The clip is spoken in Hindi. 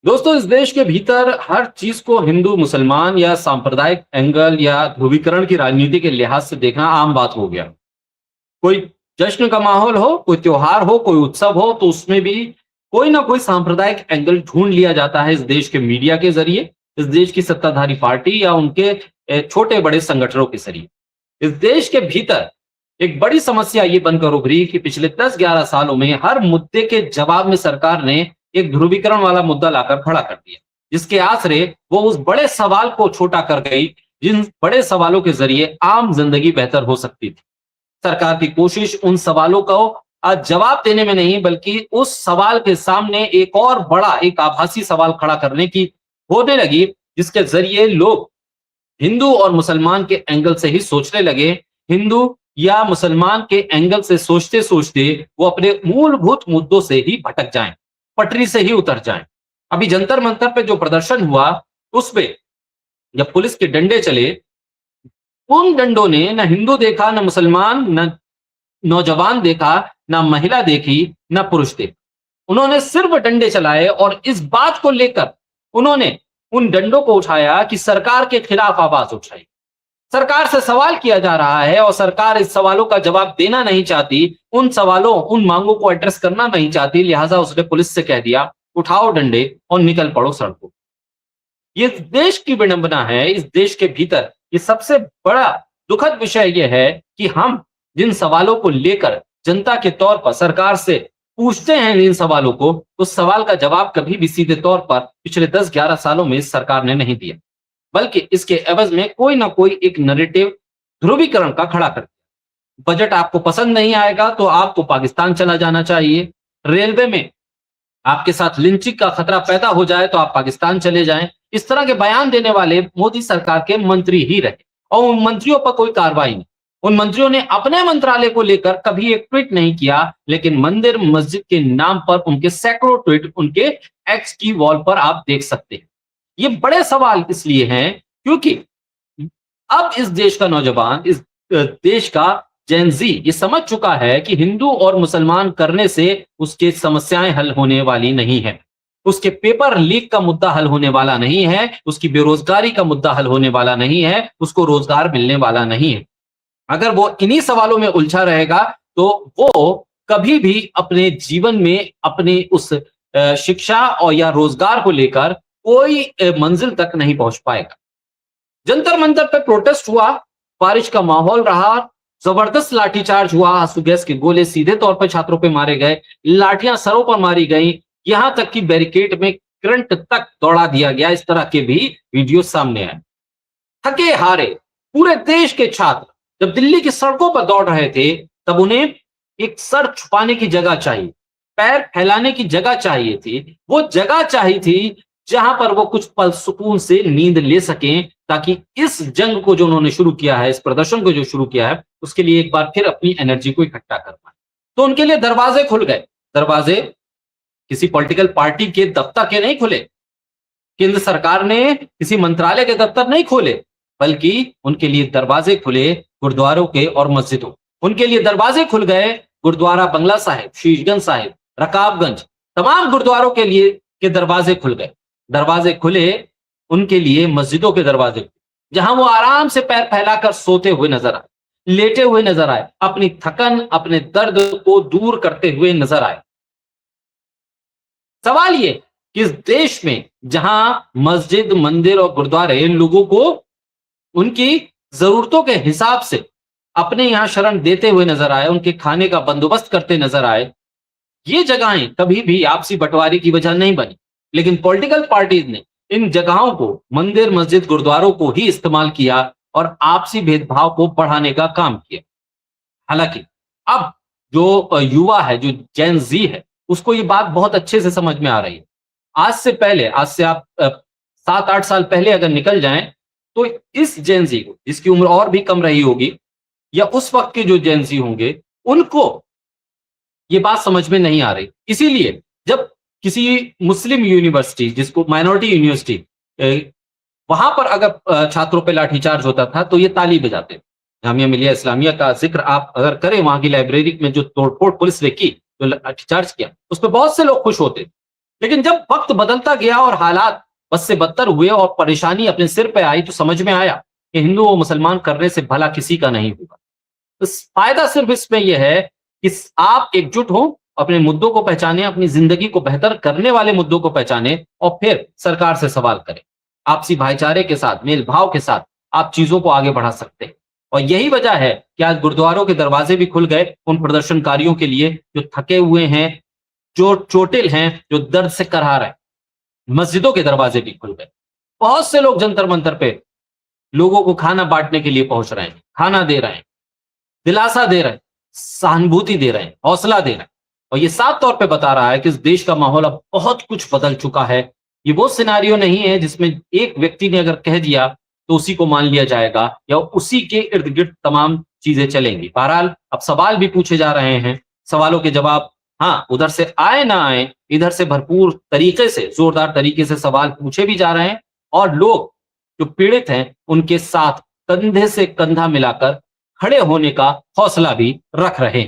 दोस्तों, इस देश के भीतर हर चीज को हिंदू मुसलमान या सांप्रदायिक एंगल या ध्रुवीकरण की राजनीति के लिहाज से देखना आम बात हो गया। कोई जश्न का माहौल हो, कोई त्योहार हो, कोई उत्सव हो, तो उसमें भी कोई ना कोई सांप्रदायिक एंगल ढूंढ लिया जाता है इस देश के मीडिया के जरिए, इस देश की सत्ताधारी पार्टी या उनके छोटे बड़े संगठनों के जरिए। इस देश के भीतर एक बड़ी समस्या ये बनकर उभरी कि पिछले 10-11 सालों में हर मुद्दे के जवाब में सरकार ने एक ध्रुवीकरण वाला मुद्दा लाकर खड़ा कर दिया, जिसके आसरे वो उस बड़े सवाल को छोटा कर गई, जिन बड़े सवालों के जरिए आम जिंदगी बेहतर हो सकती थी। सरकार की कोशिश उन सवालों को जवाब देने में नहीं, बल्कि उस सवाल के सामने एक और बड़ा एक आभासी सवाल खड़ा करने की होने लगी, जिसके जरिए लोग हिंदू और मुसलमान के एंगल से ही सोचने लगे। हिंदू या मुसलमान के एंगल से सोचते सोचते वो अपने मूलभूत मुद्दों से ही भटक जाएं, पटरी से ही उतर जाएं। अभी जंतर मंतर पे जो प्रदर्शन हुआ, उसपे जब पुलिस के डंडे चले, उन डंडों ने न हिंदू देखा, न मुसलमान, न नौजवान देखा, न महिला देखी, न पुरुष देखा। उन्होंने सिर्फ डंडे चलाए और इस बात को लेकर उन्होंने उन डंडों को उठाया कि सरकार के खिलाफ आवाज उठाई। सरकार से सवाल किया जा रहा है और सरकार इस सवालों का जवाब देना नहीं चाहती, उन सवालों, उन मांगों को एड्रेस करना नहीं चाहती, लिहाजा उसने पुलिस से कह दिया, उठाओ डंडे और निकल पड़ो सड़कों। ये देश की विडंबना है। इस देश के भीतर ये सबसे बड़ा दुखद विषय यह है कि हम जिन सवालों को लेकर जनता के तौर पर सरकार से पूछते हैं इन सवालों को, उस सवाल का जवाब कभी भी सीधे तौर पर पिछले 10-11 सालों में इस सरकार ने नहीं दिया, बल्कि इसके एवज में कोई ना कोई एक नैरेटिव ध्रुवीकरण का खड़ा कर दिया। बजट आपको पसंद नहीं आएगा तो आपको पाकिस्तान चला जाना चाहिए। रेलवे में आपके साथ लिंचिंग का खतरा पैदा हो जाए तो आप पाकिस्तान चले जाएं। इस तरह के बयान देने वाले मोदी सरकार के मंत्री ही रहे और उन मंत्रियों पर कोई कार्रवाई नहीं। उन मंत्रियों ने अपने मंत्रालय को लेकर कभी एक ट्वीट नहीं किया, लेकिन मंदिर मस्जिद के नाम पर उनके सैकड़ों ट्वीट उनके एक्स की वॉल पर आप देख सकते हैं। ये बड़े सवाल इसलिए हैं क्योंकि अब इस देश का नौजवान, इस देश का जेन ज़ी ये समझ चुका है कि हिंदू और मुसलमान करने से उसके समस्याएं हल होने वाली नहीं है, उसके पेपर लीक का मुद्दा हल होने वाला नहीं है, उसकी बेरोजगारी का मुद्दा हल होने वाला नहीं है, उसको रोजगार मिलने वाला नहीं है। अगर वो इन्हीं सवालों में उलझा रहेगा तो वो कभी भी अपने जीवन में अपने उस शिक्षा और या रोजगार को लेकर कोई मंजिल तक नहीं पहुंच पाएगा। जंतर मंतर पे प्रोटेस्ट हुआ, बारिश का माहौल रहा, जबरदस्त लाठीचार्ज हुआ, आंसू गैस के गोले सीधे तौर पर छात्रों पे मारे गए, लाठियां सरों पर मारी गई, यहां तक कि बैरिकेड में करंट तक दौड़ा दिया गया। इस तरह के भी वीडियो सामने आए। थके हारे पूरे देश के छात्र जब दिल्ली की सड़कों पर दौड़ रहे थे, तब उन्हें एक सर छुपाने की जगह चाहिए, पैर फैलाने की जगह चाहिए थी, वो जगह चाहिए थी जहां पर वो कुछ पल सुकून से नींद ले सकें, ताकि इस जंग को जो उन्होंने शुरू किया है, इस प्रदर्शन को जो शुरू किया है, उसके लिए एक बार फिर अपनी एनर्जी को इकट्ठा कर पाए। तो उनके लिए दरवाजे खुल गए। दरवाजे किसी पॉलिटिकल पार्टी के दफ्तर के नहीं खुले, केंद्र सरकार ने किसी मंत्रालय के दफ्तर नहीं खोले, बल्कि उनके लिए दरवाजे खुले गुरुद्वारों के और मस्जिदों। उनके लिए दरवाजे खुल गए गुरुद्वारा बंगला साहिब, शीशगंज साहिब, रकाबगंज, तमाम गुरुद्वारों के लिए के दरवाजे खुल गए। दरवाजे खुले उनके लिए मस्जिदों के दरवाजे, जहां वो आराम से पैर फैलाकर सोते हुए नजर आए, लेटे हुए नजर आए, अपनी थकन, अपने दर्द को दूर करते हुए नजर आए। सवाल ये कि इस देश में जहां मस्जिद, मंदिर और गुरुद्वारे लोगों को उनकी जरूरतों के हिसाब से अपने यहां शरण देते हुए नजर आए, उनके खाने का बंदोबस्त करते नजर आए, ये जगहें कभी भी आपसी बंटवारे की वजह नहीं बनी, लेकिन पॉलिटिकल पार्टीज ने इन जगहों को, मंदिर, मस्जिद, गुरुद्वारों को ही इस्तेमाल किया और आपसी भेदभाव को बढ़ाने का काम किया। हालांकि अब जो युवा है, जो जेन ज़ी है, उसको ये बात बहुत अच्छे से समझ में आ रही है। आज से आप 7-8 साल पहले अगर निकल जाएं, तो इस जेन ज़ी को, जिसकी उम्र और भी कम रही होगी, या उस वक्त के जो जेन ज़ी होंगे, उनको ये बात समझ में नहीं आ रही। इसीलिए जब किसी मुस्लिम यूनिवर्सिटी, जिसको माइनॉरिटी यूनिवर्सिटी, वहां पर अगर छात्रों पे लाठीचार्ज होता था तो ये ताली बजाते। जामिया मिलिया इस्लामिया का जिक्र आप अगर करें, वहां की लाइब्रेरी में जो तोड़फोड़ पुलिस ने की, जो लाठीचार्ज किया, उस पर बहुत से लोग खुश होते। लेकिन जब वक्त बदलता गया और हालात बद से बदतर हुए और परेशानी अपने सिर पे आई, तो समझ में आया कि हिंदू और मुसलमान करने से भला किसी का नहीं होगा। फायदा सिर्फ इसमें यह है कि आप एकजुट हो, अपने मुद्दों को पहचाने, अपनी जिंदगी को बेहतर करने वाले मुद्दों को पहचाने और फिर सरकार से सवाल करें। आपसी भाईचारे के साथ, मेल भाव के साथ आप चीजों को आगे बढ़ा सकते हैं। और यही वजह है कि आज गुरुद्वारों के दरवाजे भी खुल गए उन प्रदर्शनकारियों के लिए जो थके हुए हैं, जो चोटिल हैं, जो दर्द से करहा रहे हैं। मस्जिदों के दरवाजे भी खुल गए। बहुत से लोग जंतर मंतर पे लोगों को खाना बांटने के लिए पहुंच रहे हैं, खाना दे रहे हैं, दिलासा दे रहे हैं, सहानुभूति दे रहे हैं, हौसला दे रहे हैं। और ये साफ तौर पे बता रहा है कि इस देश का माहौल अब बहुत कुछ बदल चुका है। ये वो सिनेरियो नहीं है जिसमें एक व्यक्ति ने अगर कह दिया तो उसी को मान लिया जाएगा या उसी के इर्द गिर्द तमाम चीजें चलेंगी। बहरहाल अब सवाल भी पूछे जा रहे हैं, सवालों के जवाब हाँ उधर से आए ना आए, इधर से भरपूर तरीके से, जोरदार तरीके से सवाल पूछे भी जा रहे हैं और लोग जो पीड़ित हैं उनके साथ कंधे से कंधा मिलाकर खड़े होने का हौसला भी रख रहे हैं।